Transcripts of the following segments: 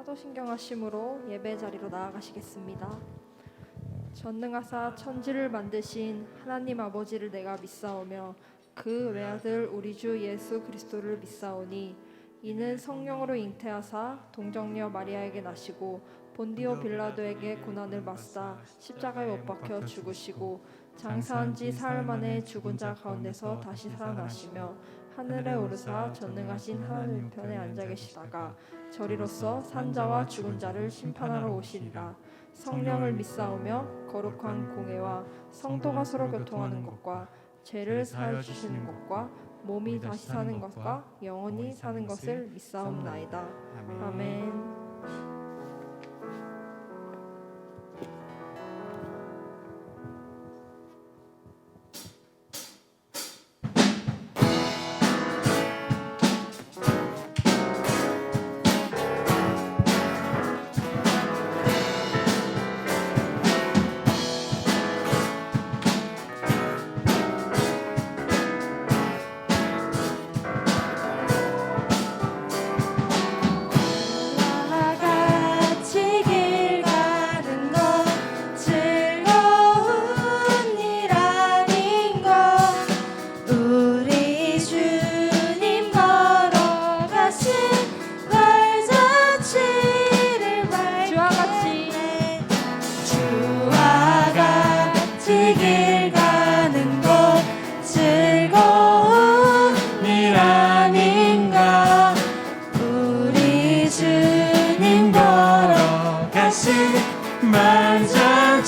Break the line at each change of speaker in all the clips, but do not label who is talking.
사도신경하심으로 예배 자리로 나아가시겠습니다. 전능하사 천지를 만드신 하나님 아버지를 내가 믿사오며 그 외아들 우리 주 예수 그리스도를 믿사오니 이는 성령으로 잉태하사 동정녀 마리아에게 나시고 본디오 빌라도에게 고난을 받사 십자가에 못 박혀 죽으시고 장사한 지 사흘 만에 죽은 자 가운데서 다시 살아나시며 하늘에 오르사 전능하신 하나님 편에 앉아 계시다가 저리로서 산자와 죽은 자를 심판하러 오시리라. 성령을 믿사오며 거룩한 공회와 성도가 서로 교통하는 것과 죄를 사하여 주시는 것과 몸이 다시 사는 것과 영원히 사는 것을 믿사옵나이다. 아멘.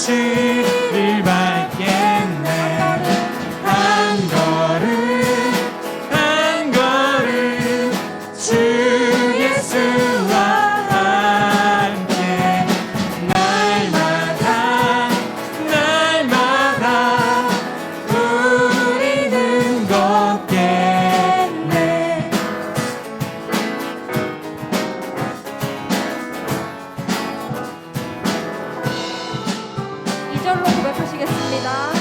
만장치를 밟겠네. 한 걸음 주 예수와 함께 날마다 우리는 걷겠네.
이절로 고백하시겠습니다.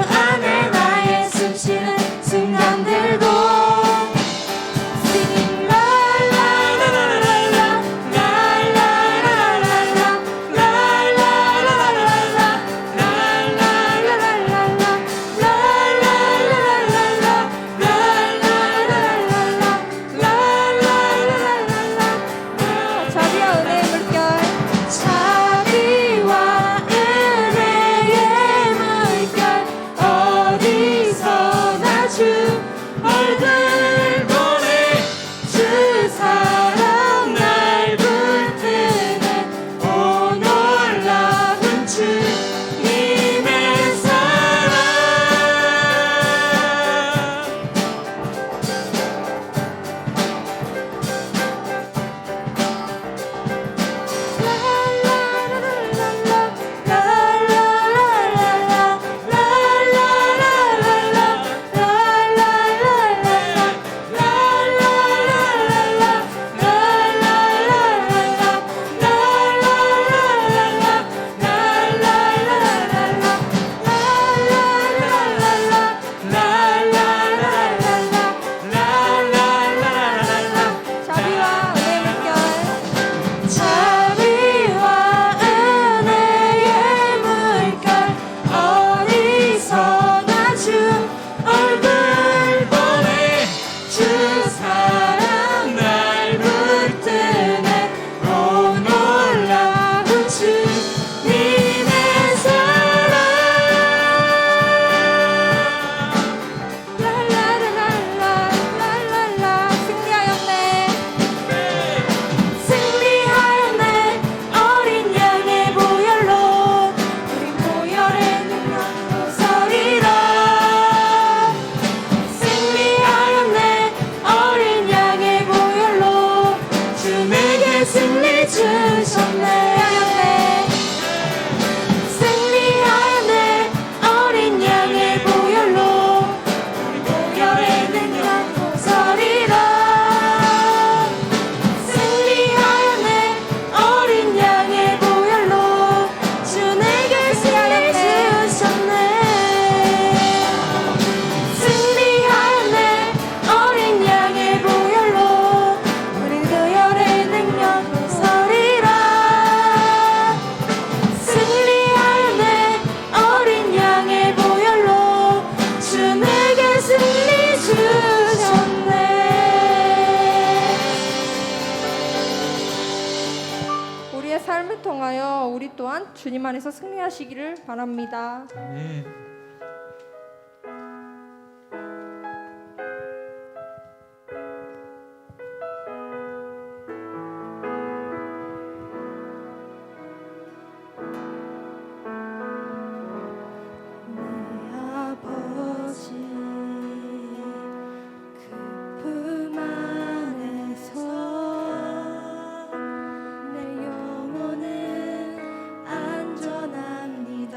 안에 나의 숨쉬는 순간들도 Singing la la la la la la la la la la
자비와 은혜의 물결
자비와 은혜의 물결 어디서나 주 얼굴 보내 주 사랑 날 붙드는 오 놀라운 주님의 사랑
자비와 은혜의 물결
자비와 은혜의 물결 어디서나 주 얼굴 보내 주 사랑 날 붙드는 오 놀라운 주님의 사랑
랄라라랄라랄랄라 승리하였네
승리하였네 어린 양의 보혈로 우리 보혈의 능력 서리라 승리하였네 어린 양의 보혈로 주 내게 승리 주셨네 승리하였네 어린 양의 보혈로 우리 보혈의 능력 서리라 승리하였네 어린 양의 보혈로 주 내게 승리 주셨네 승리하였네 어린 양의 보혈로 우리 보혈의 능력 서리라 승리하였네 어린 양의 보혈로 주 내게 승리 주셨네
우리의 삶을 통하여 우리 또한 주님 안에서 승리하시기를 바랍니다.
네.
아버지 그 품 안에서 내 영혼은 안전합니다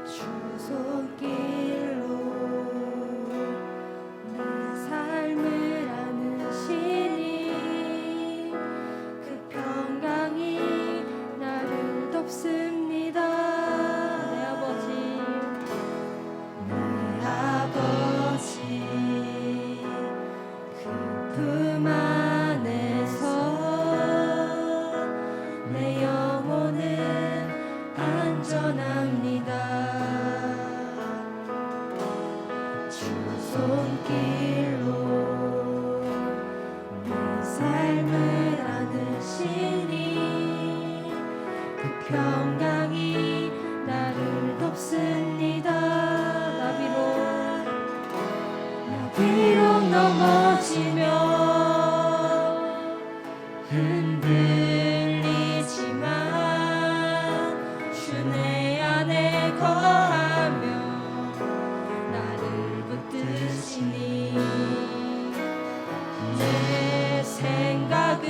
주 손길로 내 삶을 안으시니 그 평강이 나를 돕습니다 내 아버지 그 품 안에서 내 영혼은 안전합니다 주 손길로 내 삶을 안으시니 그 평강이 나를 돕습니다 비록 넘어지며 흔들리지만 주 내 안에 거하며 나를 붙드시니 내 생각은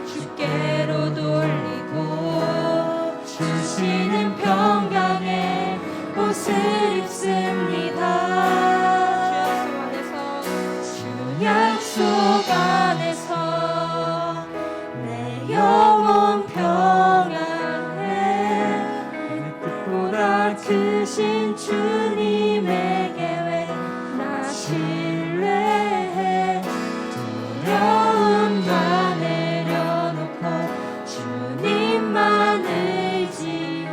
주께로 돌리고 주시는 평강에 옷을 입습니다 주 약속 안에서 내 영혼 평안해 크신 주님의 계획 나 신뢰해 두려움 다 내려놓고 주님만 의지해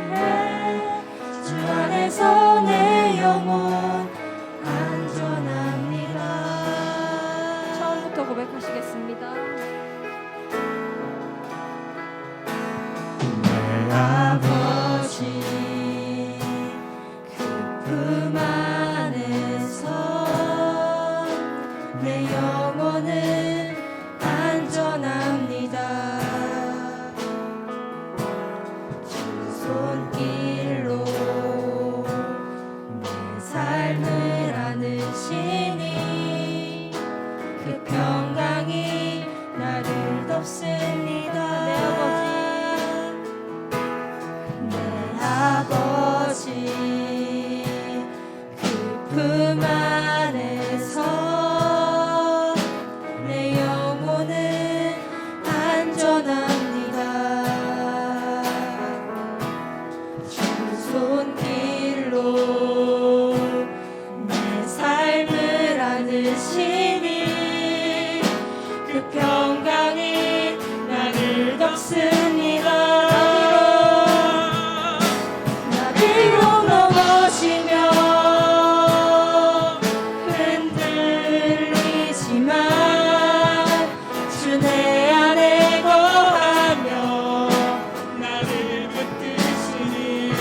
주 안에서 내 영혼 안전합니다.
처음부터 고백하시겠습니다.
내
아버지 그 품 안에서 내 영혼은 안전합니다. 주 손길로 내 삶을 안으시니 그 평강이 나를 덮습니다. 내 아버지 그 품 안에서 내 영혼은 안전합니다. 주 손길로 내 삶을 안으시니 그 평강이 나를 덮습니다. 나비로 넘어지며 흔들리지만 주 내 안에 거하며 나를 붙드시니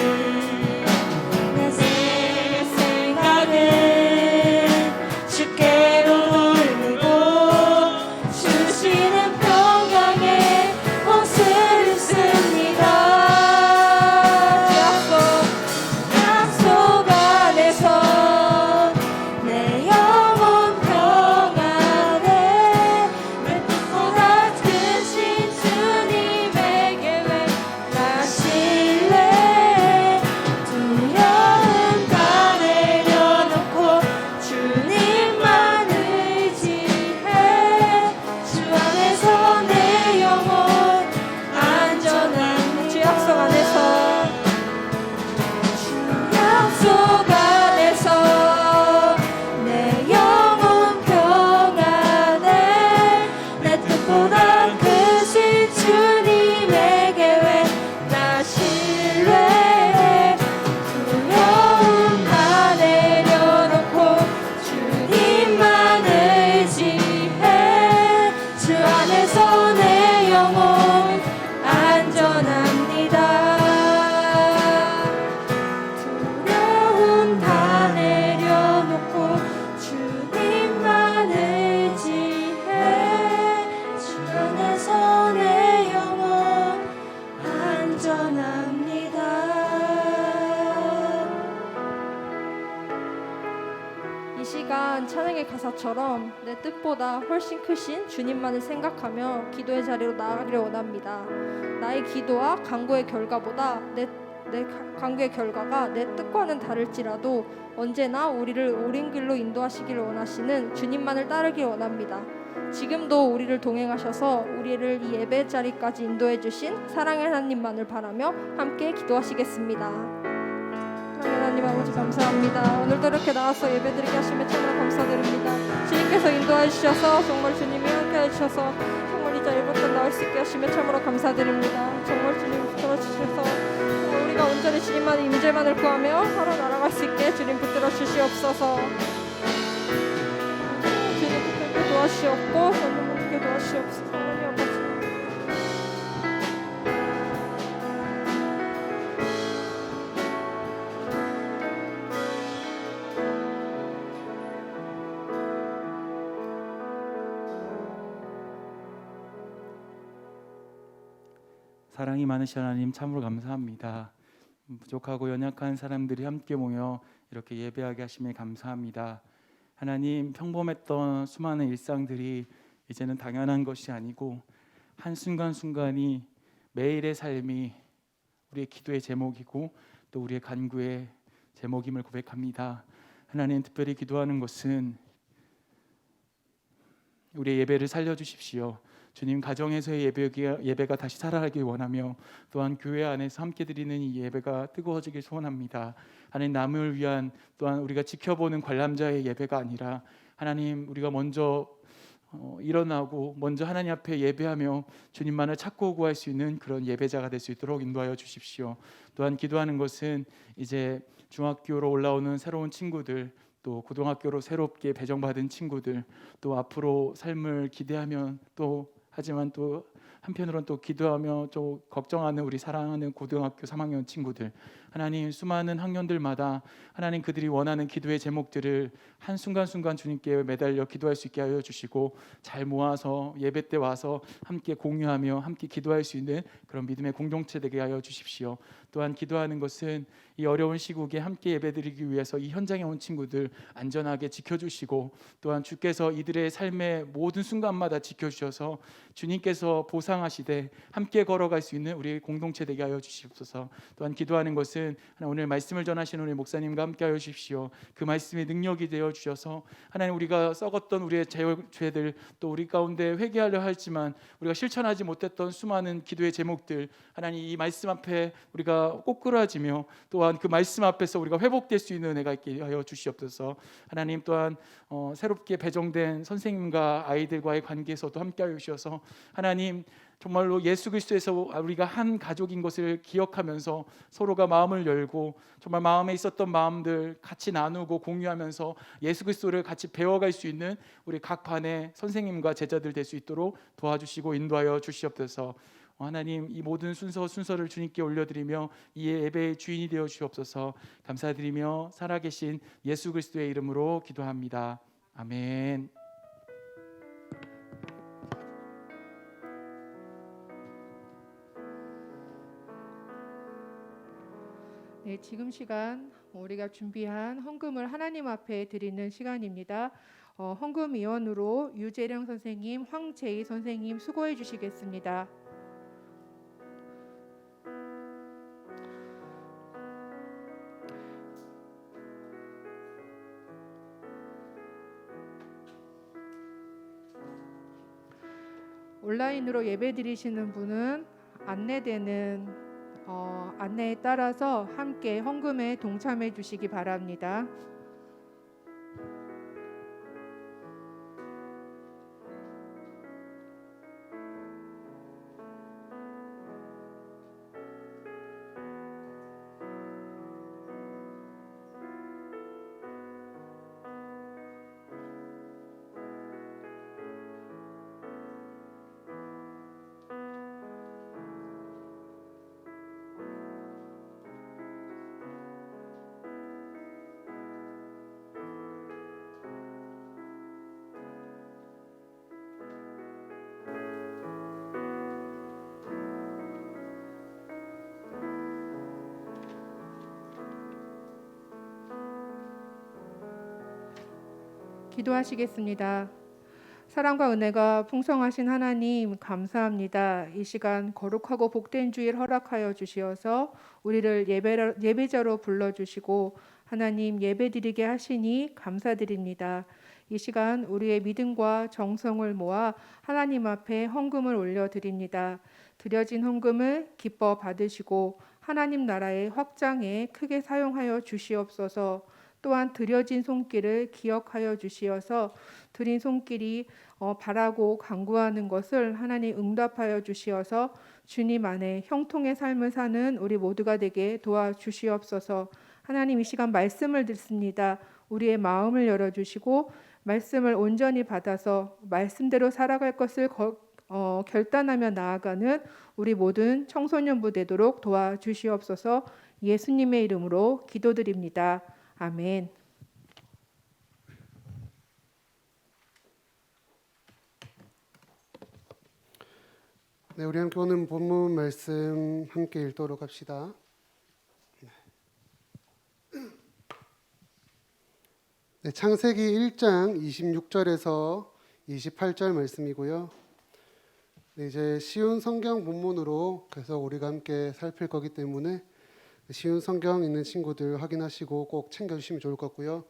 내 생각은 주께로 돌리고 주시는 평강에 옷을 입습니다. 약속 안에서 내 영혼 평안해 내 뜻보다 크신 주님의 계획 나 신뢰해 두려움 다 내려놓고 주님만 의지해 주 안에서 내 영혼 안전한 주 약속 안에서 약속 안에서 내 영혼 평안해 내 뜻보다 크신 주님의 계획 나 신뢰해 두려움 다 내려놓고 주님만 의지해 주 안에서 내 영혼 안전합니다. 두려움 다 내려놓고 주님만 의지해 주 안에서 내 영혼 안전합니다.
이 시간 찬양의 가사처럼 내 뜻보다 훨씬 크신 주님만을 생각하며 기도의 자리로 나아가기를 원합니다. 나의 기도와 간구의 결과보다 내 간구의 결과가 내 뜻과는 다를지라도 언제나 우리를 옳은 길로 인도하시기를 원하시는 주님만을 따르길 원합니다. 지금도 우리를 동행하셔서 우리를 이 예배 자리까지 인도해 주신 사랑의 하나님만을 바라며 함께 기도하시겠습니다. 사랑의 하나님 아버지 감사합니다. 오늘도 이렇게 나와서 예배드리게 하시며 참으로 감사드립니다. 주님께서 인도해 주셔서 정말 주님이 함께해 주셔서 정말 이 자리부터 나올 수 있게 하시며 참으로 감사드립니다. 정말 주님 붙들어 주셔서 정말 우리가 온전히 주님만의 임재만을 구하며 하루 날아갈 수 있게 주님 붙들어 주시옵소서. 주님 붙들게 도와주시옵고 저는 붙들게 도와주시옵소서. 하나님 아버지
사랑이 많으신 하나님 참으로 감사합니다. 부족하고 연약한 사람들이 함께 모여 이렇게 예배하게 하심에 감사합니다. 하나님, 평범했던 수많은 일상들이 이제는 당연한 것이 아니고 한순간순간이 매일의 삶이 우리의 기도의 제목이고 또 우리의 간구의 제목임을 고백합니다. 하나님, 특별히 기도하는 것은 우리의 예배를 살려주십시오. 주님 가정에서의 예배가 다시 살아나길 원하며 또한 교회 안에서 함께 드리는 이 예배가 뜨거워지길 소원합니다. 하나님 남을 위한 또한 우리가 지켜보는 관람자의 예배가 아니라 하나님 우리가 먼저 일어나고 먼저 하나님 앞에 예배하며 주님만을 찾고 구할 수 있는 그런 예배자가 될 수 있도록 인도하여 주십시오. 또한 기도하는 것은 이제 중학교로 올라오는 새로운 친구들, 또 고등학교로 새롭게 배정받은 친구들, 또 앞으로 삶을 기대하면 또 하지만 또 한편으로는 또 기도하며 또 걱정하는 우리 사랑하는 고등학교 3학년 친구들, 하나님 수많은 학년들마다 하나님 그들이 원하는 기도의 제목들을 한순간순간 주님께 매달려 기도할 수 있게 하여 주시고 잘 모아서 예배 때 와서 함께 공유하며 함께 기도할 수 있는 그런 믿음의 공동체 되게 하여 주십시오. 또한 기도하는 것은 이 어려운 시국에 함께 예배드리기 위해서 이 현장에 온 친구들 안전하게 지켜주시고 또한 주께서 이들의 삶의 모든 순간마다 지켜주셔서 주님께서 보상하시되 함께 걸어갈 수 있는 우리 공동체 되게 하여 주시옵소서. 또한 기도하는 것은 오늘 말씀을 전하시는 우리 목사님과 함께 하여 주십시오. 그 말씀의 능력이 되어 주셔서 하나님 우리가 썩었던 우리의 죄들 또 우리 가운데 회개하려 하지만 우리가 실천하지 못했던 수많은 기도의 제목들 하나님 이 말씀 앞에 우리가 꼬꾸라지며 또한 그 말씀 앞에서 우리가 회복될 수 있는 은혜가 있게 하여 주시옵소서. 하나님 또한 새롭게 배정된 선생님과 아이들과의 관계에서도 함께 하여 주셔서 하나님 정말로 예수 그리스도에서 우리가 한 가족인 것을 기억하면서 서로가 마음을 열고 정말 마음에 있었던 마음들 같이 나누고 공유하면서 예수 그리스도를 같이 배워갈 수 있는 우리 각 반의 선생님과 제자들 될 수 있도록 도와주시고 인도하여 주시옵소서. 하나님 이 모든 순서를 주님께 올려드리며 이 예배의 주인이 되어 주옵소서. 감사드리며 살아계신 예수 그리스도의 이름으로 기도합니다. 아멘.
네, 지금 시간 우리가 준비한 헌금을 하나님 앞에 드리는 시간입니다. 헌금위원으로 유재령 선생님, 황재희 선생님 수고해 주시겠습니다. 온라인으로 예배 드리시는 분은 안내되는 안내에 따라서 함께 헌금에 동참해 주시기 바랍니다. 기도하시겠습니다. 사랑과 은혜가 풍성하신 하나님 감사합니다. 이 시간 거룩하고 복된 주일 허락하여 주시어서 우리를 예배자로 불러주시고 하나님 예배드리게 하시니 감사드립니다. 이 시간 우리의 믿음과 정성을 모아 하나님 앞에 헌금을 올려드립니다. 드려진 헌금을 기뻐 받으시고 하나님 나라의 확장에 크게 사용하여 주시옵소서. 또한 드려진 손길을 기억하여 주시어서 드린 손길이 바라고 간구하는 것을 하나님 응답하여 주시어서 주님 안에 형통의 삶을 사는 우리 모두가 되게 도와주시옵소서. 하나님 이 시간 말씀을 듣습니다. 우리의 마음을 열어주시고 말씀을 온전히 받아서 말씀대로 살아갈 것을 결단하며 나아가는 우리 모든 청소년부 되도록 도와주시옵소서. 예수님의 이름으로 기도드립니다. 아멘.
네, 우리 함께 오늘 본문 말씀 함께 읽도록 합시다. 네, 창세기 1장 26절에서 28절 말씀이고요. 네, 이제 쉬운 성경 본문으로 계속 우리가 함께 살필 거기 때문에 쉬운 성경 있는 친구들 확인하시고 꼭 챙겨주시면 좋을 것 같고요.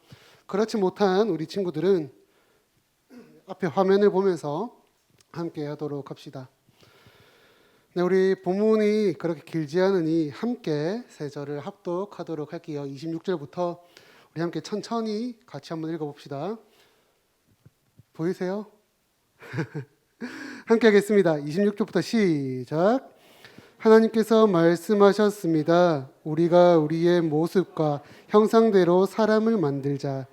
그렇지 못한 우리 친구들은 앞에 화면을 보면서 함께 하도록 합시다. 네, 우리 본문이 그렇게 길지 않으니 함께 세 절을 합독하도록 할게요. 26절부터 우리 함께 천천히 같이 한번 읽어봅시다. 보이세요? 함께 하겠습니다. 26절부터 시작. 하나님께서 말씀하셨습니다. 우리가 우리의 모습과 형상대로 사람을 만들자.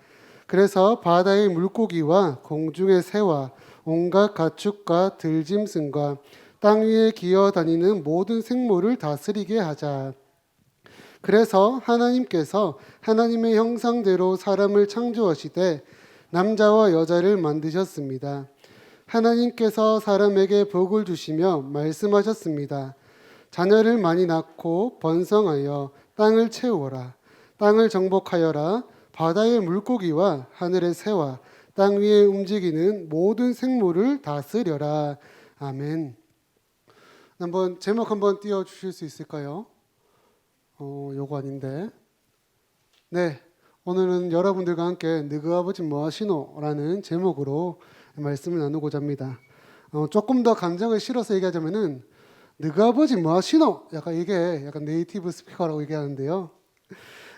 그래서 바다의 물고기와 공중의 새와 온갖 가축과 들짐승과 땅 위에 기어다니는 모든 생물을 다스리게 하자. 그래서 하나님께서 하나님의 형상대로 사람을 창조하시되 남자와 여자를 만드셨습니다. 하나님께서 사람에게 복을 주시며 말씀하셨습니다. 자녀를 많이 낳고 번성하여 땅을 채우어라. 땅을 정복하여라. 바다의 물고기와 하늘의 새와 땅 위에 움직이는 모든 생물을 다스려라. 아멘. 한번 제목 한번 띄워 주실 수 있을까요? 요거 아닌데. 네, 오늘은 여러분들과 함께 너희 아버지 뭐하시노? 라는 제목으로 말씀을 나누고자 합니다. 조금 더 감정을 실어서 얘기하자면은 너희 아버지 뭐하시노? 약간 이게 약간 네이티브 스피커라고 얘기하는데요.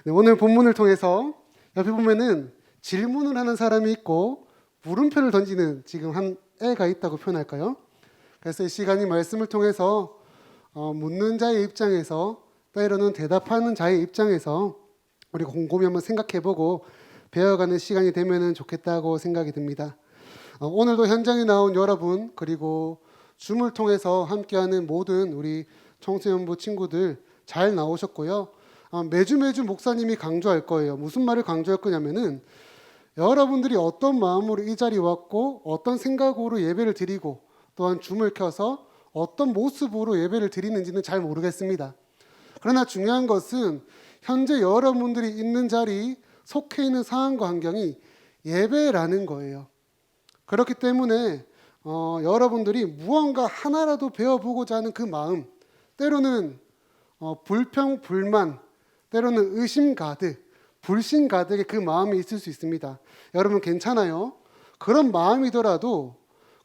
네, 오늘 본문을 통해서 옆에 보면은 질문을 하는 사람이 있고 물음표를 던지는 지금 한 애가 있다고 표현할까요? 그래서 이 시간이 말씀을 통해서 묻는 자의 입장에서 때로는 대답하는 자의 입장에서 우리 곰곰이 한번 생각해보고 배워가는 시간이 되면 좋겠다고 생각이 듭니다. 오늘도 현장에 나온 여러분 그리고 줌을 통해서 함께하는 모든 우리 청소년부 친구들 잘 나오셨고요. 매주 목사님이 강조할 거예요. 무슨 말을 강조할 거냐면은 여러분들이 어떤 마음으로 이 자리에 왔고 어떤 생각으로 예배를 드리고 또한 줌을 켜서 어떤 모습으로 예배를 드리는지는 잘 모르겠습니다. 그러나 중요한 것은 현재 여러분들이 있는 자리, 속해 있는 상황과 환경이 예배라는 거예요. 그렇기 때문에 여러분들이 무언가 하나라도 배워보고자 하는 그 마음, 때로는 불평, 불만, 때로는 의심 가득, 불신 가득의 그 마음이 있을 수 있습니다. 여러분 괜찮아요? 그런 마음이더라도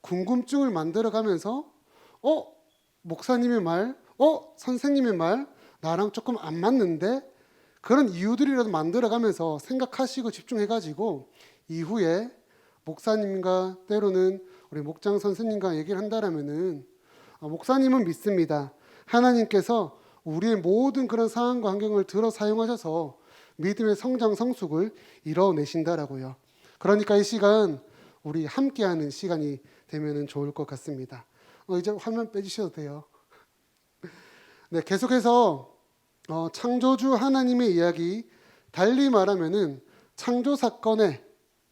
궁금증을 만들어가면서 목사님의 말, 선생님의 말 나랑 조금 안 맞는데 그런 이유들이라도 만들어가면서 생각하시고 집중해가지고 이후에 목사님과 때로는 우리 목장 선생님과 얘기를 한다라면은 목사님은 믿습니다. 하나님께서 우리의 모든 그런 상황과 환경을 들어 사용하셔서 믿음의 성장 성숙을 이뤄내신다라고요. 그러니까 이 시간 우리 함께하는 시간이 되면 좋을 것 같습니다. 이제 화면 빼주셔도 돼요. 네, 계속해서 창조주 하나님의 이야기, 달리 말하면은 창조 사건에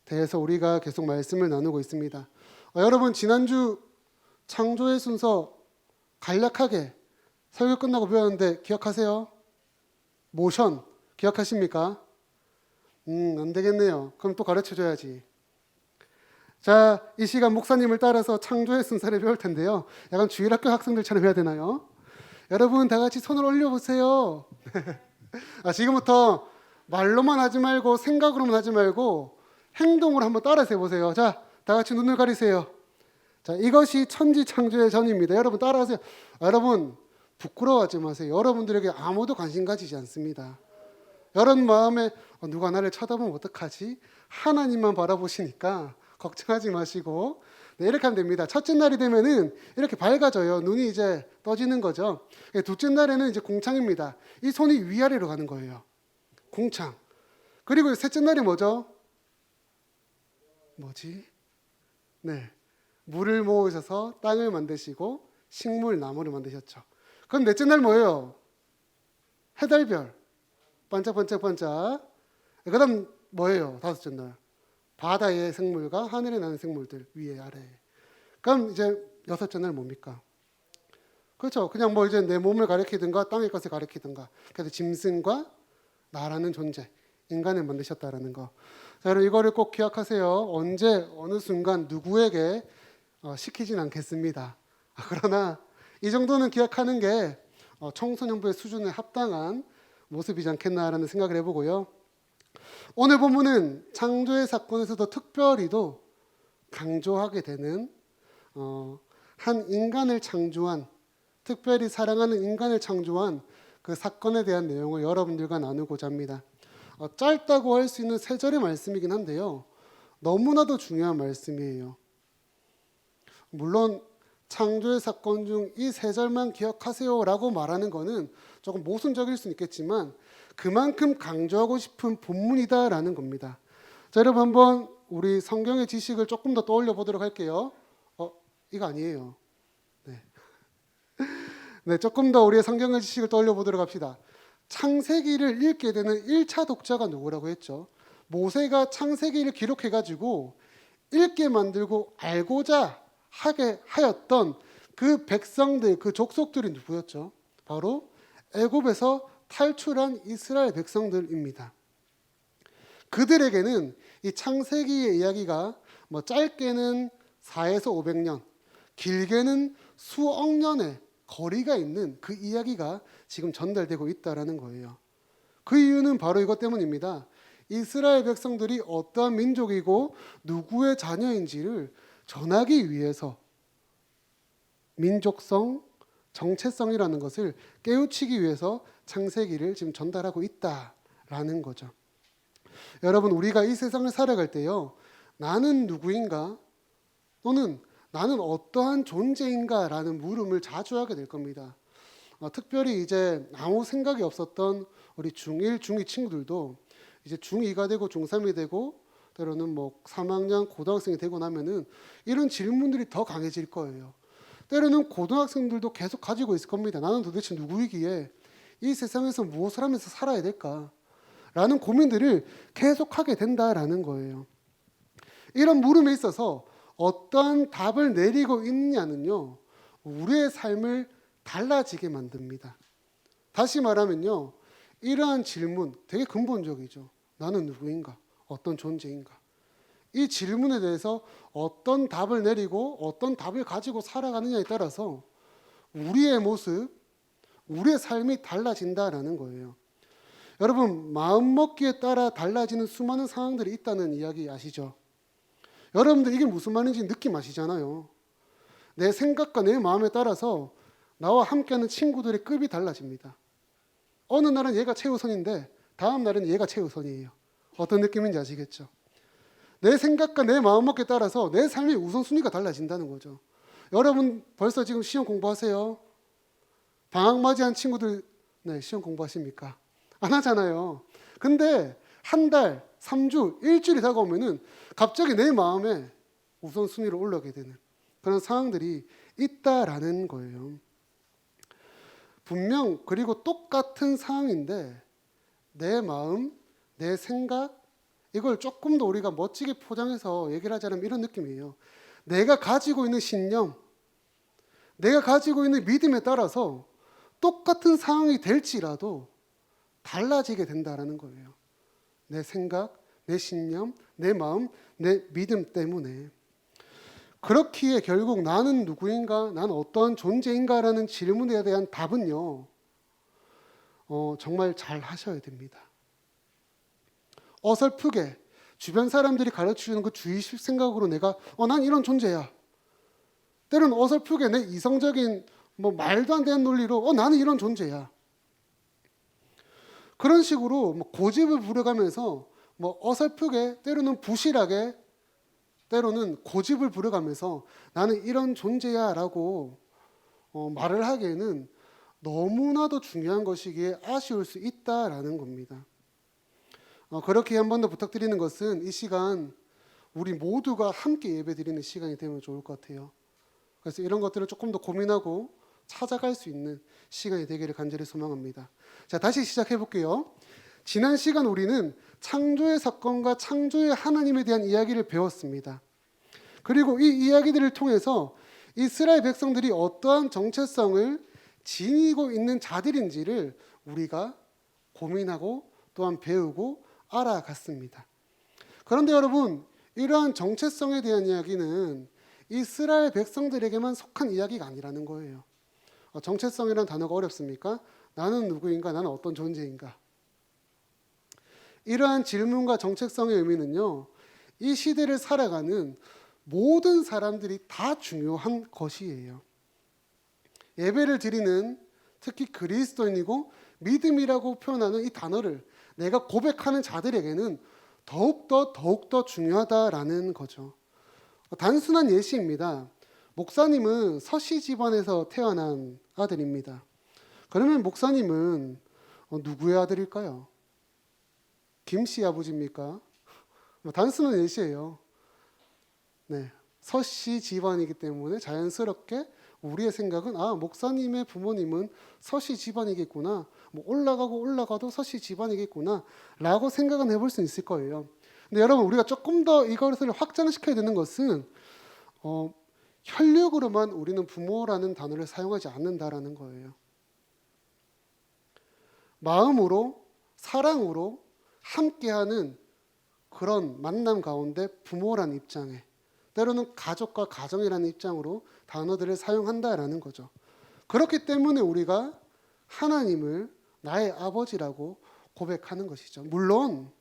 대해서 우리가 계속 말씀을 나누고 있습니다. 여러분 지난주 창조의 순서 간략하게 설교 끝나고 배웠는데 기억하세요? 모션 기억하십니까? 안 되겠네요. 그럼 또 가르쳐줘야지. 자, 이 시간 목사님을 따라서 창조의 순서를 배울 텐데요. 약간 주일학교 학생들처럼 해야 되나요? 여러분 다 같이 손을 올려보세요. 지금부터 말로만 하지 말고 생각으로만 하지 말고 행동으로 한번 따라서 해보세요. 자, 다 같이 눈을 가리세요. 자, 이것이 천지창조의 전입니다. 여러분 따라하세요. 여러분 부끄러워하지 마세요. 여러분들에게 아무도 관심 가지지 않습니다. 여러분 마음에 누가 나를 쳐다보면 어떡하지? 하나님만 바라보시니까 걱정하지 마시고 이렇게 하면 됩니다. 첫째 날이 되면은 이렇게 밝아져요. 눈이 이제 떠지는 거죠. 둘째 날에는 이제 공창입니다. 이 손이 위아래로 가는 거예요. 공창. 그리고 셋째 날이 뭐죠? 네, 물을 모으셔서 땅을 만드시고 식물, 나무를 만드셨죠. 그럼 넷째 날 뭐예요? 해달별, 반짝반짝반짝. 그 다음 뭐예요? 다섯째 날 바다의 생물과 하늘에 나는 생물들, 위에 아래에. 그럼 이제 여섯째 날 뭡니까? 그렇죠. 그냥 뭐 이제 내 몸을 가리키든가 땅의 것을 가리키든가. 그래서 짐승과 나라는 존재, 인간을 만드셨다라는 거. 자, 여러분 이거를 꼭 기억하세요. 언제 어느 순간 누구에게 시키진 않겠습니다. 그러나 이 정도는 기억하는 게 청소년부의 수준에 합당한 모습이지 않겠나라는 생각을 해보고요. 오늘 본문은 창조의 사건에서도 특별히도 강조하게 되는 한 인간을 창조한, 특별히 사랑하는 인간을 창조한 그 사건에 대한 내용을 여러분들과 나누고자 합니다. 짧다고 할 수 있는 3절의 말씀이긴 한데요. 너무나도 중요한 말씀이에요. 물론 창조의 사건 중 이 3절만 기억하세요라고 말하는 것은 조금 모순적일 수는 있겠지만 그만큼 강조하고 싶은 본문이다라는 겁니다. 자, 여러분 한번 우리 성경의 지식을 조금 더 떠올려 보도록 할게요. 이거 아니에요. 네, 조금 더 우리의 성경의 지식을 떠올려 보도록 합시다. 창세기를 읽게 되는 1차 독자가 누구라고 했죠? 모세가 창세기를 기록해가지고 읽게 만들고 알고자 하게 하였던 그 백성들, 그 족속들이 누구였죠? 바로 애굽에서 탈출한 이스라엘 백성들입니다. 그들에게는 이 창세기의 이야기가 짧게는 4에서 500년, 길게는 수억 년의 거리가 있는 그 이야기가 지금 전달되고 있다라는 거예요. 그 이유는 바로 이것 때문입니다. 이스라엘 백성들이 어떠한 민족이고 누구의 자녀인지를 전하기 위해서 민족성, 정체성이라는 것을 깨우치기 위해서 창세기를 지금 전달하고 있다라는 거죠. 여러분, 우리가 이 세상을 살아갈 때요, 나는 누구인가? 또는 나는 어떠한 존재인가라는 물음을 자주 하게 될 겁니다. 특별히 이제 아무 생각이 없었던 우리 중1, 중2 친구들도 이제 중2가 되고 중3이 되고 때로는 3학년 고등학생이 되고 나면은 이런 질문들이 더 강해질 거예요. 때로는 고등학생들도 계속 가지고 있을 겁니다. 나는 도대체 누구이기에 이 세상에서 무엇을 하면서 살아야 될까? 라는 고민들을 계속하게 된다라는 거예요. 이런 물음에 있어서 어떠한 답을 내리고 있느냐는요, 우리의 삶을 달라지게 만듭니다. 다시 말하면요, 이러한 질문 되게 근본적이죠. 나는 누구인가? 어떤 존재인가? 이 질문에 대해서 어떤 답을 내리고 어떤 답을 가지고 살아가느냐에 따라서 우리의 모습, 우리의 삶이 달라진다라는 거예요. 여러분, 마음먹기에 따라 달라지는 수많은 상황들이 있다는 이야기 아시죠? 여러분들 이게 무슨 말인지 느낌 아시잖아요. 내 생각과 내 마음에 따라서 나와 함께하는 친구들의 급이 달라집니다. 어느 날은 얘가 최우선인데 다음 날은 얘가 최우선이에요. 어떤 느낌인지 아시겠죠? 내 생각과 내 마음먹기에 따라서 내 삶의 우선순위가 달라진다는 거죠. 여러분 벌써 지금 시험 공부하세요? 방학 맞이한 친구들 시험 공부하십니까? 안 하잖아요. 근데 한 달, 3주, 일주일이 다가오면은 갑자기 내 마음에 우선순위를 올라가게 되는 그런 상황들이 있다라는 거예요. 분명 그리고 똑같은 상황인데 내 마음, 내 생각, 이걸 조금 더 우리가 멋지게 포장해서 얘기를 하자면 이런 느낌이에요. 내가 가지고 있는 신념, 내가 가지고 있는 믿음에 따라서 똑같은 상황이 될지라도 달라지게 된다라는 거예요. 내 생각, 내 신념, 내 마음, 내 믿음 때문에. 그렇기에 결국 나는 누구인가, 나는 어떠한 존재인가라는 질문에 대한 답은요, 정말 잘 하셔야 됩니다. 어설프게 주변 사람들이 가르치는 그 주의식 생각으로 내가 난 이런 존재야. 때로는 어설프게 내 이성적인 말도 안 되는 논리로 나는 이런 존재야. 그런 식으로 고집을 부려가면서 어설프게 때로는 부실하게 때로는 고집을 부려가면서 나는 이런 존재야 라고 말을 하기에는 너무나도 중요한 것이기에 아쉬울 수 있다라는 겁니다. 그렇게 한 번 더 부탁드리는 것은 이 시간 우리 모두가 함께 예배드리는 시간이 되면 좋을 것 같아요. 그래서 이런 것들을 조금 더 고민하고 찾아갈 수 있는 시간이 되기를 간절히 소망합니다. 자, 다시 시작해 볼게요. 지난 시간 우리는 창조의 사건과 창조의 하나님에 대한 이야기를 배웠습니다. 그리고 이 이야기들을 통해서 이스라엘 백성들이 어떠한 정체성을 지니고 있는 자들인지를 우리가 고민하고 또한 배우고 알아갔습니다. 그런데 여러분, 이러한 정체성에 대한 이야기는 이스라엘 백성들에게만 속한 이야기가 아니라는 거예요. 정체성이라는 단어가 어렵습니까? 나는 누구인가? 나는 어떤 존재인가? 이러한 질문과 정체성의 의미는요, 이 시대를 살아가는 모든 사람들이 다 중요한 것이에요. 예배를 드리는 특히 그리스도인이고 믿음이라고 표현하는 이 단어를 내가 고백하는 자들에게는 더욱더 중요하다라는 거죠. 단순한 예시입니다. 목사님은 서씨 집안에서 태어난 아들입니다. 그러면 목사님은 누구의 아들일까요? 김씨 아버지입니까? 단순한 예시예요. 네, 서씨 집안이기 때문에 자연스럽게 우리의 생각은 목사님의 부모님은 서씨 집안이겠구나. 뭐 올라가도 서씨 집안이겠구나 라고 생각은 해볼 수 있을 거예요. 근데 여러분, 우리가 조금 더 이것을 확장시켜야 되는 것은 혈육으로만 우리는 부모라는 단어를 사용하지 않는다라는 거예요. 마음으로, 사랑으로 함께하는 그런 만남 가운데 부모라는 입장에, 때로는 가족과 가정이라는 입장으로 단어들을 사용한다라는 거죠. 그렇기 때문에 우리가 하나님을 나의 아버지라고 고백하는 것이죠. 물론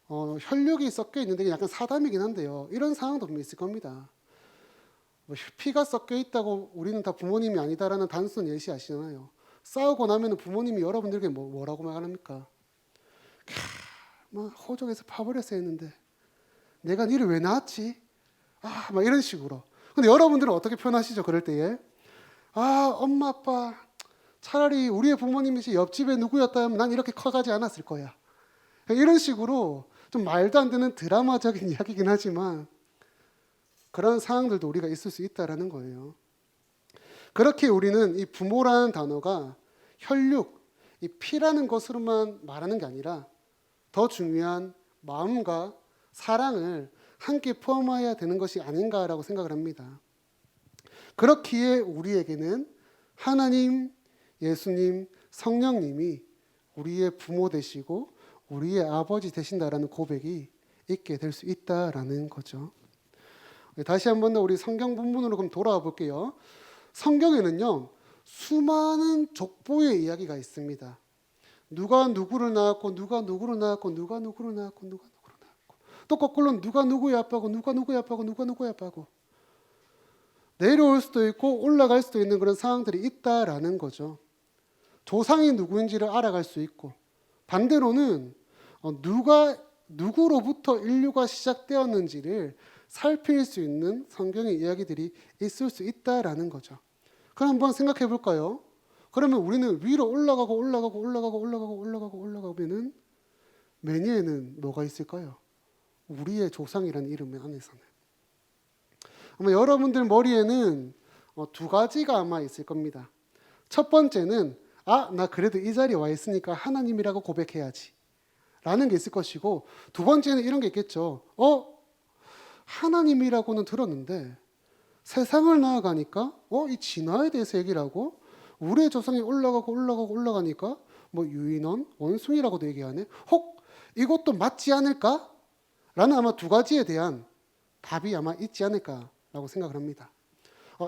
혈육이 섞여 있는데 이게 약간 사담이긴 한데요. 이런 상황도 분명히 있을 겁니다. 피가 섞여 있다고 우리는 다 부모님이 아니다라는 단순 예시 아시잖아요. 싸우고 나면 부모님이 여러분들에게 뭐라고 말합니까? 막 호적에서 파버렸어야 했는데 내가 니를 왜 낳았지? 막 이런 식으로. 근데 여러분들은 어떻게 표현하시죠? 그럴 때에 엄마 아빠 차라리 우리의 부모님이시 옆집에 누구였다면 난 이렇게 커가지 않았을 거야. 이런 식으로 좀 말도 안 되는 드라마적인 이야기긴 하지만 그런 상황들도 우리가 있을 수 있다라는 거예요. 그렇게 우리는 이 부모라는 단어가 혈육, 이 피라는 것으로만 말하는 게 아니라 더 중요한 마음과 사랑을 함께 포함해야 되는 것이 아닌가라고 생각을 합니다. 그렇기에 우리에게는 하나님, 예수님, 성령님이 우리의 부모 되시고 우리의 아버지 되신다라는 고백이 있게 될 수 있다라는 거죠. 다시 한 번 더 우리 성경 본문으로 그럼 돌아와 볼게요. 성경에는요, 수많은 족보의 이야기가 있습니다. 누가 누구를 낳았고 누가 누구를 낳았고 누가 누구를 낳았고 누가 누구를 낳았고 또 거꾸로 누가 누구의 아빠고 누가 누구의 아빠고 누가 누구의 아빠고 내려올 수도 있고 올라갈 수도 있는 그런 상황들이 있다라는 거죠. 조상이 누구인지를 알아갈 수 있고 반대로는 누구로부터 인류가 시작되었는지를 살필 수 있는 성경의 이야기들이 있을 수 있다라는 거죠. 그럼 한번 생각해 볼까요? 그러면 우리는 위로 올라가면은 맨 위에는 뭐가 있을까요? 우리의 조상이라는 이름 안에서는. 아마 여러분들 머리에는 두 가지가 아마 있을 겁니다. 첫 번째는 나 그래도 이 자리에 와 있으니까 하나님이라고 고백해야지 라는 게 있을 것이고, 두 번째는 이런 게 있겠죠. 하나님이라고는 들었는데 세상을 나아가니까 이 진화에 대해서 얘기를 하고 우리의 조상이 올라가니까 뭐 유인원, 원숭이라고도 얘기하네. 혹 이것도 맞지 않을까? 라는 아마 두 가지에 대한 답이 아마 있지 않을까라고 생각을 합니다.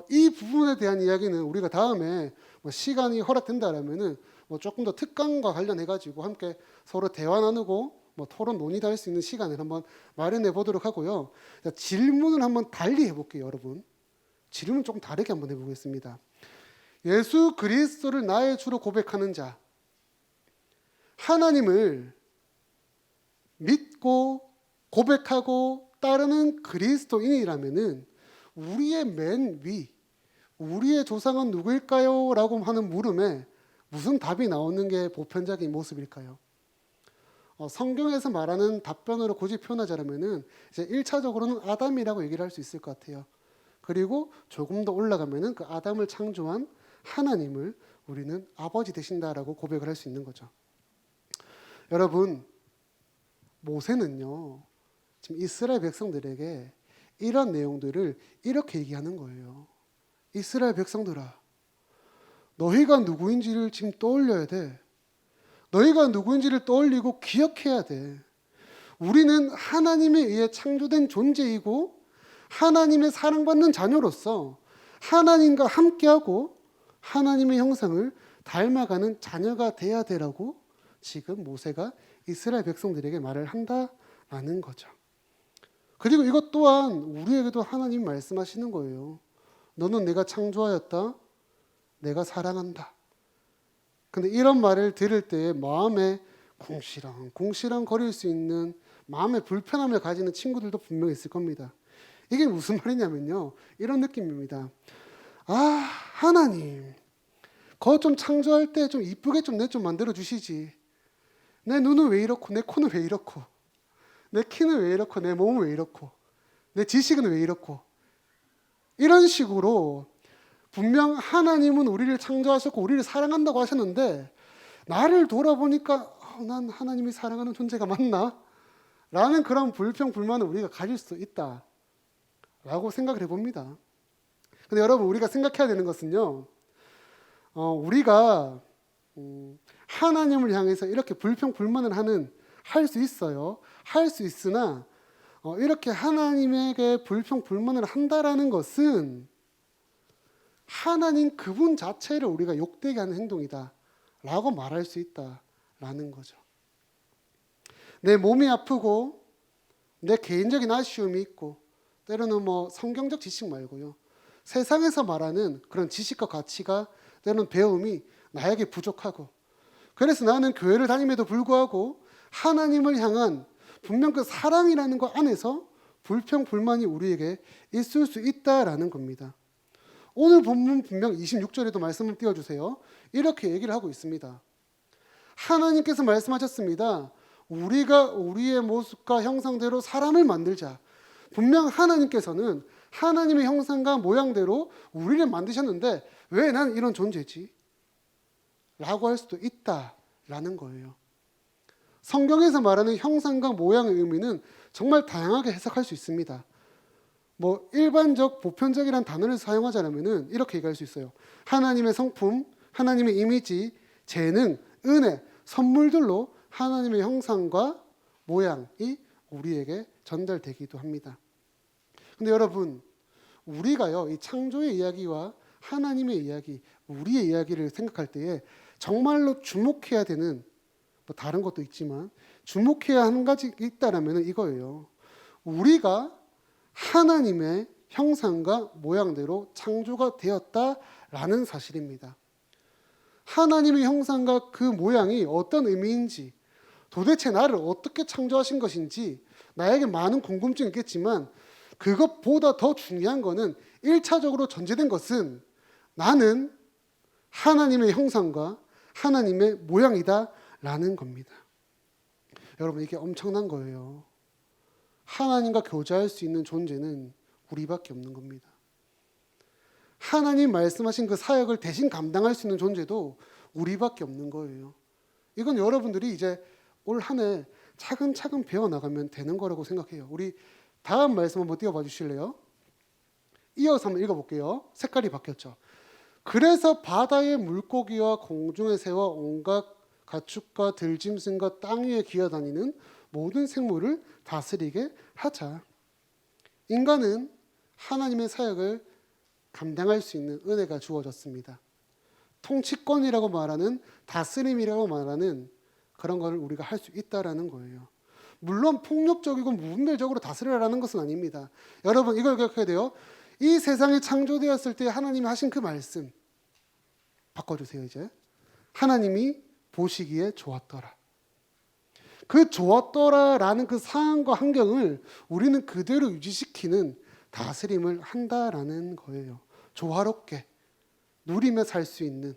이 부분에 대한 이야기는 우리가 다음에 시간이 허락된다라면은 조금 더 특강과 관련해가지고 함께 서로 대화 나누고 토론 논의도 할 수 있는 시간을 한번 마련해 보도록 하고요. 자, 질문을 한번 달리 해볼게요, 여러분. 질문 조금 다르게 한번 해보겠습니다. 예수 그리스도를 나의 주로 고백하는 자, 하나님을 믿고 고백하고 따르는 그리스도인이라면은 우리의 맨 위, 우리의 조상은 누구일까요? 라고 하는 물음에 무슨 답이 나오는 게 보편적인 모습일까요? 성경에서 말하는 답변으로 굳이 표현하자면은 이제 1차적으로는 아담이라고 얘기를 할 수 있을 것 같아요. 그리고 조금 더 올라가면은 그 아담을 창조한 하나님을 우리는 아버지 되신다라고 고백을 할 수 있는 거죠. 여러분, 모세는요, 지금 이스라엘 백성들에게 이런 내용들을 이렇게 얘기하는 거예요. 이스라엘 백성들아, 너희가 누구인지를 지금 떠올려야 돼. 너희가 누구인지를 떠올리고 기억해야 돼. 우리는 하나님에 의해 창조된 존재이고 하나님의 사랑받는 자녀로서 하나님과 함께하고 하나님의 형상을 닮아가는 자녀가 돼야 되라고 지금 모세가 이스라엘 백성들에게 말을 한다라는 거죠. 그리고 이것 또한 우리에게도 하나님 말씀하시는 거예요. 너는 내가 창조하였다. 내가 사랑한다. 근데 이런 말을 들을 때 마음에 궁시렁 거릴 수 있는 마음의 불편함을 가지는 친구들도 분명히 있을 겁니다. 이게 무슨 말이냐면요. 이런 느낌입니다. 아, 하나님. 그거 좀 창조할 때 좀 이쁘게 좀 내 좀 만들어 주시지. 내 눈은 왜 이렇고, 내 코는 왜 이렇고, 내 키는 왜 이렇고, 내 몸은 왜 이렇고, 내 지식은 왜 이렇고. 이런 식으로 분명 하나님은 우리를 창조하셨고 우리를 사랑한다고 하셨는데 나를 돌아보니까 난 하나님이 사랑하는 존재가 맞나? 라는 그런 불평, 불만을 우리가 가질 수 있다 라고 생각을 해봅니다. 근데 여러분, 우리가 생각해야 되는 것은요, 우리가 하나님을 향해서 이렇게 불평, 불만을 할 수 있어요. 할 수 있으나 이렇게 하나님에게 불평, 불만을 한다라는 것은 하나님 그분 자체를 우리가 욕되게 하는 행동이다 라고 말할 수 있다라는 거죠. 내 몸이 아프고 내 개인적인 아쉬움이 있고 때로는 뭐 성경적 지식 말고요, 세상에서 말하는 그런 지식과 가치가 때로는 배움이 나에게 부족하고, 그래서 나는 교회를 다님에도 불구하고 하나님을 향한 분명 그 사랑이라는 것 안에서 불평, 불만이 우리에게 있을 수 있다라는 겁니다. 오늘 본문 분명 26절에도 말씀을 띄워주세요. 이렇게 얘기를 하고 있습니다. 하나님께서 말씀하셨습니다. 우리가 우리의 모습과 형상대로 사람을 만들자. 분명 하나님께서는 하나님의 형상과 모양대로 우리를 만드셨는데 왜 난 이런 존재지? 라고 할 수도 있다라는 거예요. 성경에서 말하는 형상과 모양의 의미는 정말 다양하게 해석할 수 있습니다. 뭐 일반적 보편적이라는 단어를 사용하자면은 이렇게 얘기할 수 있어요. 하나님의 성품, 하나님의 이미지, 재능, 은혜, 선물들로 하나님의 형상과 모양이 우리에게 전달되기도 합니다. 근데 여러분, 우리가요, 이 창조의 이야기와 하나님의 이야기, 우리의 이야기를 생각할 때에 정말로 주목해야 되는, 뭐 다른 것도 있지만 주목해야 하는 가지 있다라면 이거예요. 우리가 하나님의 형상과 모양대로 창조가 되었다라는 사실입니다. 하나님의 형상과 그 모양이 어떤 의미인지, 도대체 나를 어떻게 창조하신 것인지 나에게 많은 궁금증이 있겠지만 그것보다 더 중요한 것은 1차적으로 전제된 것은 나는 하나님의 형상과 하나님의 모양이다라는 겁니다. 여러분, 이게 엄청난 거예요. 하나님과 교제할 수 있는 존재는 우리밖에 없는 겁니다. 하나님 말씀하신 그 사역을 대신 감당할 수 있는 존재도 우리밖에 없는 거예요. 이건 여러분들이 이제 올 한 해 차근차근 배워나가면 되는 거라고 생각해요. 우리 다음 말씀 한번 띄워봐 주실래요? 이어서 한번 읽어볼게요. 색깔이 바뀌었죠. 그래서 바다의 물고기와 공중의 새와 온갖 가축과 들짐승과 땅 위에 기어다니는 모든 생물을 다스리게 하자. 인간은 하나님의 사역을 감당할 수 있는 은혜가 주어졌습니다. 통치권이라고 말하는, 다스림이라고 말하는 그런 걸 우리가 할 수 있다라는 거예요. 물론 폭력적이고 무분별적으로 다스리라는 것은 아닙니다. 여러분, 이걸 기억해야 돼요. 이 세상이 창조되었을 때 하나님이 하신 그 말씀 바꿔주세요. 이제 하나님이 보시기에 좋았더라. 그 좋았더라라는 그 상황과 환경을 우리는 그대로 유지시키는 다스림을 한다라는 거예요. 조화롭게 누리며 살 수 있는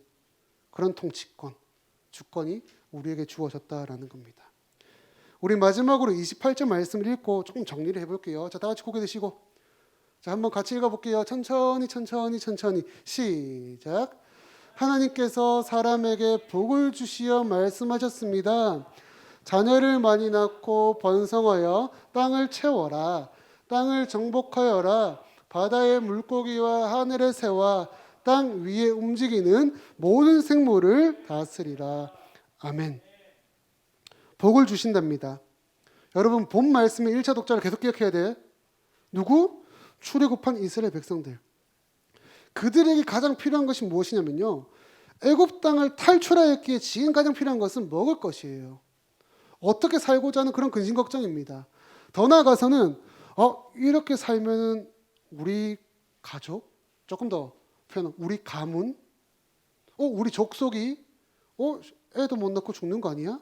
그런 통치권, 주권이 우리에게 주어졌다라는 겁니다. 우리 마지막으로 28절 말씀을 읽고 조금 정리를 해볼게요. 자, 다 같이 고개 드시고, 자, 한번 같이 읽어볼게요. 천천히 시작. 하나님께서 사람에게 복을 주시어 말씀하셨습니다. 자녀를 많이 낳고 번성하여 땅을 채워라. 땅을 정복하여라. 바다의 물고기와 하늘의 새와 땅 위에 움직이는 모든 생물을 다스리라. 아멘. 복을 주신답니다. 여러분, 본 말씀의 1차 독자를 계속 기억해야 돼. 누구? 출애굽한 이스라엘 백성들. 그들에게 가장 필요한 것이 무엇이냐면요, 애굽 땅을 탈출하였기에 지금 가장 필요한 것은 먹을 것이에요. 어떻게 살고자 하는 그런 근심 걱정입니다. 더 나아가서는 이렇게 살면은 우리 가족, 조금 더 표현, 우리 가문, 우리 족속이, 애도 못 낳고 죽는 거 아니야?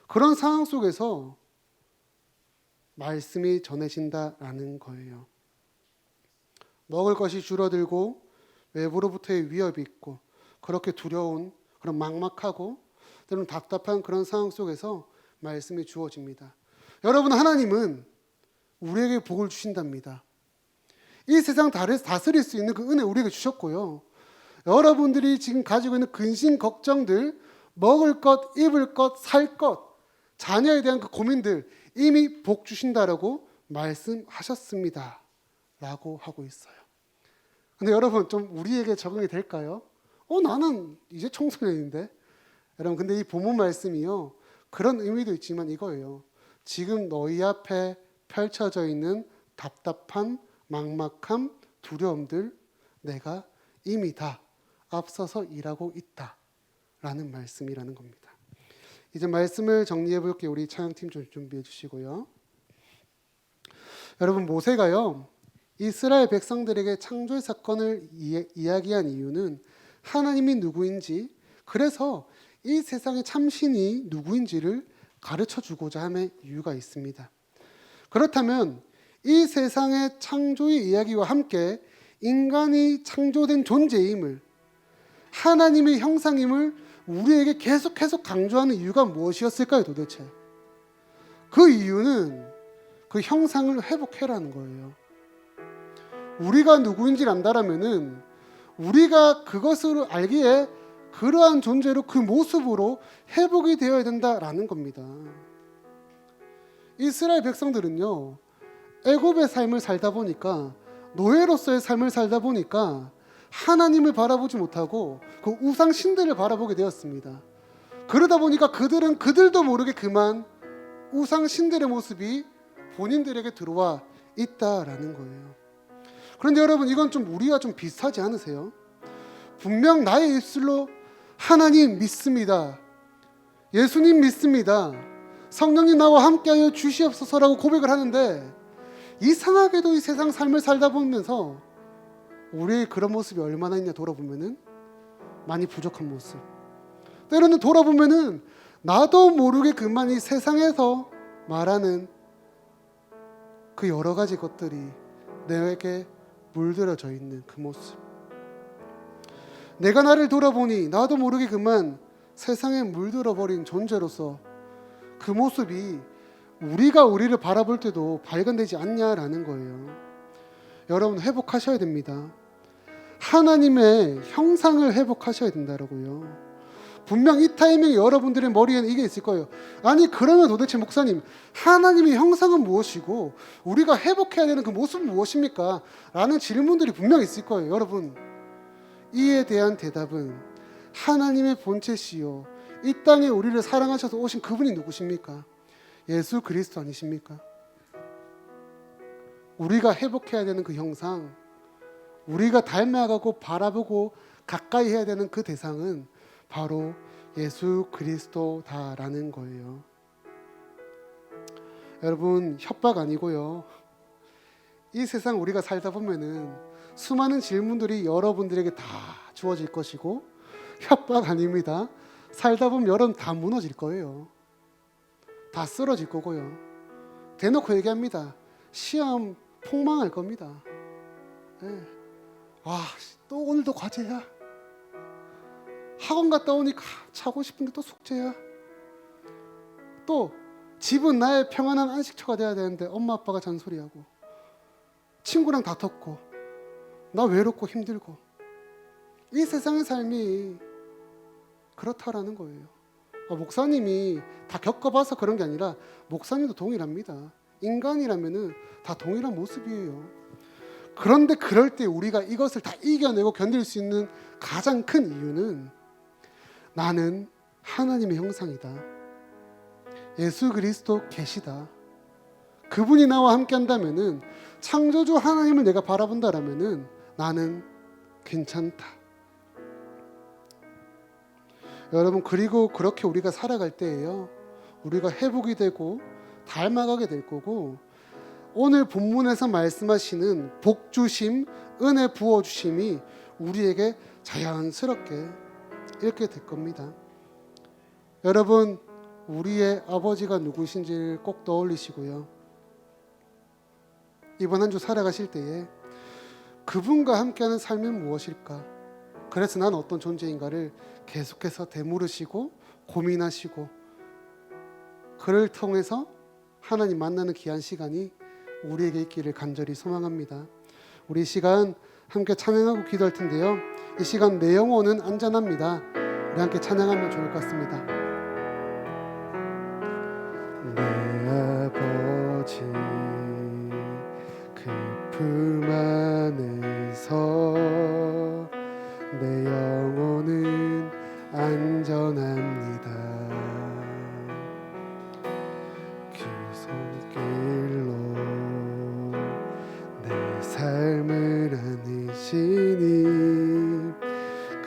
그런 상황 속에서 말씀이 전해진다라는 거예요. 먹을 것이 줄어들고 외부로부터의 위협이 있고 그렇게 두려운 그런 막막하고 때로는 답답한 그런 상황 속에서 말씀이 주어집니다. 여러분, 하나님은 우리에게 복을 주신답니다. 이 세상 다스릴 수 있는 그 은혜 우리에게 주셨고요. 여러분들이 지금 가지고 있는 근심 걱정들, 먹을 것, 입을 것, 살 것, 자녀에 대한 그 고민들 이미 복 주신다라고 말씀하셨습니다. 라고 하고 있어요. 근데 여러분, 좀 우리에게 적용이 될까요? 나는 이제 청소년인데. 여러분, 근데 이 본문 말씀이요, 그런 의미도 있지만 이거예요. 지금 너희 앞에 펼쳐져 있는 답답한 막막함, 두려움들 내가 이미 다 앞서서 일하고 있다라는 말씀이라는 겁니다. 이제 말씀을 정리해 볼게요. 우리 찬양팀 좀 준비해 주시고요. 여러분, 모세가요, 이스라엘 백성들에게 창조의 사건을 이야기한 이유는 하나님이 누구인지, 그래서 이 세상의 참신이 누구인지를 가르쳐 주고자 함의 이유가 있습니다. 그렇다면 이 세상의 창조의 이야기와 함께 인간이 창조된 존재임을, 하나님의 형상임을 우리에게 계속 강조하는 이유가 무엇이었을까요, 도대체? 그 이유는 그 형상을 회복해라는 거예요. 우리가 누구인지를 안다라면은 우리가 그것을 알기에 그러한 존재로 그 모습으로 회복이 되어야 된다라는 겁니다. 이스라엘 백성들은요, 애굽의 삶을 살다 보니까, 노예로서의 삶을 살다 보니까 하나님을 바라보지 못하고 그 우상 신들을 바라보게 되었습니다. 그러다 보니까 그들은 그들도 모르게 그만 우상 신들의 모습이 본인들에게 들어와 있다라는 거예요. 그런데 여러분, 이건 좀 우리와 좀 비슷하지 않으세요? 분명 나의 입술로 하나님 믿습니다, 예수님 믿습니다, 성령님 나와 함께하여 주시옵소서라고 고백을 하는데, 이상하게도 이 세상 삶을 살다 보면서 우리의 그런 모습이 얼마나 있냐 돌아보면은 많이 부족한 모습. 때로는 돌아보면은 나도 모르게 그만 이 세상에서 말하는 그 여러 가지 것들이 내게 물들어져 있는 그 모습. 내가 나를 돌아보니 나도 모르게 그만 세상에 물들어버린 존재로서 그 모습이 우리가 우리를 바라볼 때도 발견되지 않냐라는 거예요. 여러분, 회복하셔야 됩니다. 하나님의 형상을 회복하셔야 된다라고요. 분명 이 타이밍에 여러분들의 머리에는 이게 있을 거예요. 아니, 그러면 도대체 목사님, 하나님의 형상은 무엇이고 우리가 회복해야 되는 그 모습은 무엇입니까? 라는 질문들이 분명 있을 거예요. 여러분, 이에 대한 대답은 하나님의 본체시요 이 땅에 우리를 사랑하셔서 오신 그분이 누구십니까? 예수 그리스도 아니십니까? 우리가 회복해야 되는 그 형상, 우리가 닮아가고 바라보고 가까이 해야 되는 그 대상은 바로 예수 그리스도다라는 거예요. 여러분, 협박 아니고요. 이 세상 우리가 살다 보면은 수많은 질문들이 여러분들에게 다 주어질 것이고, 협박 아닙니다. 살다 보면 여러분 다 무너질 거예요. 다 쓰러질 거고요. 대놓고 얘기합니다. 시험 폭망할 겁니다. 네. 또 오늘도 과제야. 학원 갔다 오니까 자고 싶은데 또 숙제야. 또 집은 나의 평안한 안식처가 돼야 되는데 엄마 아빠가 잔소리하고 친구랑 다퉜고 나 외롭고 힘들고. 이 세상의 삶이 그렇다라는 거예요. 목사님이 다 겪어봐서 그런 게 아니라 목사님도 동일합니다. 인간이라면은 다 동일한 모습이에요. 그런데 그럴 때 우리가 이것을 다 이겨내고 견딜 수 있는 가장 큰 이유는 나는 하나님의 형상이다. 예수 그리스도 계시다. 그분이 나와 함께 한다면은, 창조주 하나님을 내가 바라본다라면은 나는 괜찮다. 여러분, 그리고 그렇게 우리가 살아갈 때에요, 우리가 회복이 되고 닮아가게 될 거고, 오늘 본문에서 말씀하시는 복 주심, 은혜 부어 주심이 우리에게 자연스럽게 이렇게 될 겁니다. 여러분, 우리의 아버지가 누구신지를 꼭 떠올리시고요. 이번 한 주 살아가실 때에 그분과 함께하는 삶이 무엇일까? 그래서 난 어떤 존재인가를 계속해서 되물으시고 고민하시고, 그를 통해서 하나님 만나는 귀한 시간이 우리에게 있기를 간절히 소망합니다. 우리 이 시간 함께 찬양하고 기도할 텐데요. 이 시간 내 영혼은 안전합니다. 우리 함께 찬양하면 좋을 것 같습니다. 내 아버지 그 품 안에서 내 영혼은 안전합니다. 그 손길로 내 삶을 안으시니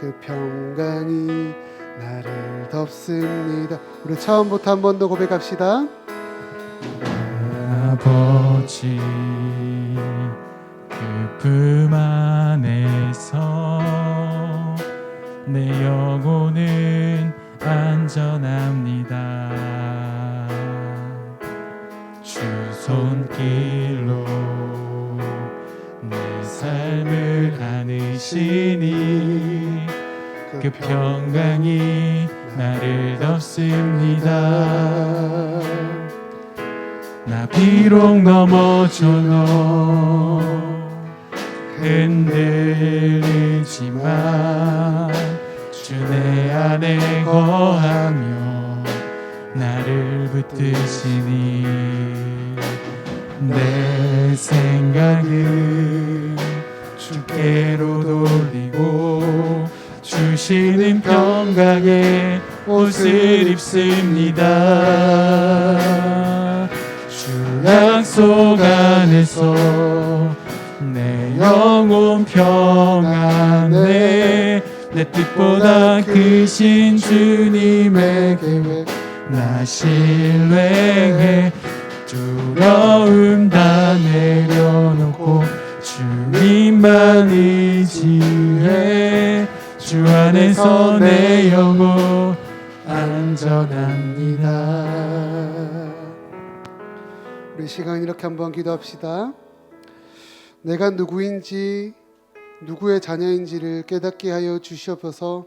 그 평강이 나를 덮습니다. 우리 처음부터 한 번 더 고백합시다.
아버지 그 품 안에서 내 영혼은 안전합니다. 주 손길로 내 삶을 안으시니 그 평강이 나를 덮습니다. 나 비록 넘어져도 흔들리지만 주 내 안에 거하며 나를 붙드시니 내 생각을 주께로 돌리고 주시는 평강의 옷을 입습니다. 주 약속 안에서 내 영혼 평안해. 내 뜻보다 크신 주님의 계획 나 신뢰해. 두려움 다 내려놓고 주님만 의지해. 주 안에서 내 영혼 안전합니다.
우리 시간 이렇게 한번 기도합시다. 내가 누구인지 누구의 자녀인지를 깨닫게 하여 주시옵소서.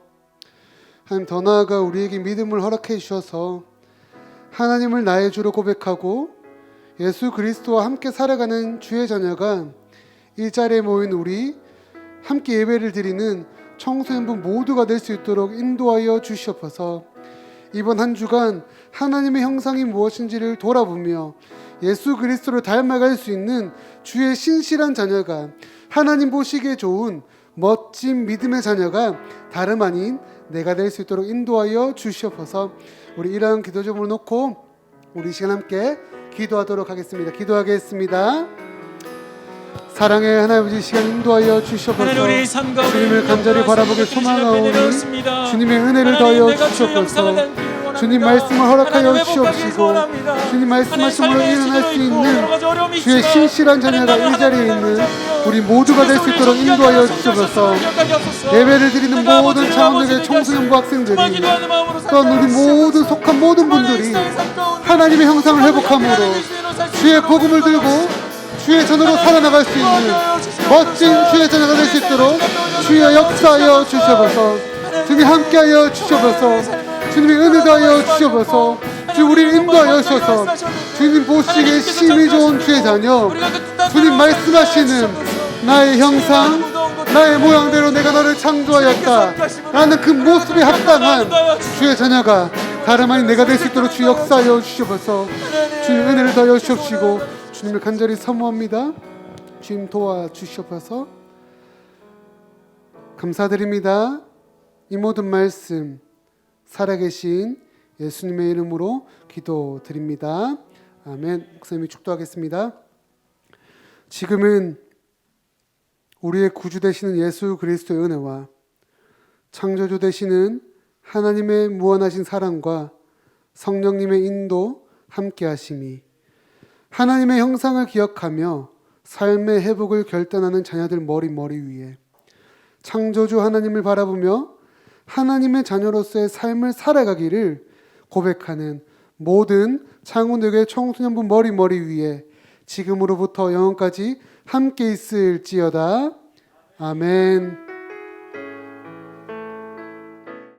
하나님, 더 나아가 우리에게 믿음을 허락해 주셔서 하나님을 나의 주로 고백하고 예수 그리스도와 함께 살아가는 주의 자녀가 이 자리에 모인 우리 함께 예배를 드리는 청소년분 모두가 될 수 있도록 인도하여 주시옵소서. 이번 한 주간 하나님의 형상이 무엇인지를 돌아보며 예수 그리스도를 닮아갈 수 있는 주의 신실한 자녀가, 하나님 보시기에 좋은 멋진 믿음의 자녀가 다름 아닌 내가 될 수 있도록 인도하여 주시옵소서. 우리 이러한 기도 제목을 놓고 우리 시간 함께 기도하도록 하겠습니다. 기도하겠습니다. 사랑의 하나님 아버지, 시간 인도하여 주시옵소서. 주님을 간절히 바라보게 소망하오니 주님의 은혜를 더하여 주시옵소서. 주님 말씀을 허락하여 주시옵시고 주님 말씀하심으로 일어날 수 있는 주의 신실한 자녀가 이 자리에 있는 우리 모두가 될 수 있도록 인도하여 주시옵소서. 예배를 드리는 모든 창원역의 청소년부 학생들이, 또한 우리 모든 속한 모든 분들이 하나님의 형상을 회복함으로 주의 복음을 들고 주의 전으로 살아나갈 수 있는 멋진 주의 자녀가 될 수 있도록 주여 역사하여 주시옵소서. 주님 함께하여 주시옵소서. 주님의 은혜 더하여 주시옵소서. 주 우리를 인도하여 주셔서 주님 보시기에 심히 좋은 주의 자녀, 주님 말씀하시는 나의 형상, 나의 모양대로 내가 너를 창조하였다 라는 그 모습에 합당한 주의 자녀가 다름 아닌 내가 될 수 있도록 주 역사하여 주시옵소서. 주님 은혜를 더하여 주옵시고 주님을 간절히 사모합니다. 주님 도와주시옵소서. 감사드립니다. 이 모든 말씀 살아계신 예수님의 이름으로 기도드립니다. 아멘. 목사님이 축도하겠습니다. 지금은 우리의 구주 되시는 예수 그리스도의 은혜와 창조주 되시는 하나님의 무한하신 사랑과 성령님의 인도 함께 하심이 하나님의 형상을 기억하며 삶의 회복을 결단하는 자녀들 머리 위에 창조주 하나님을 바라보며 하나님의 자녀로서의 삶을 살아가기를 고백하는 모든 창원교회 청소년부 머리 위에 지금으로부터 영원까지 함께 있을지어다. 아멘.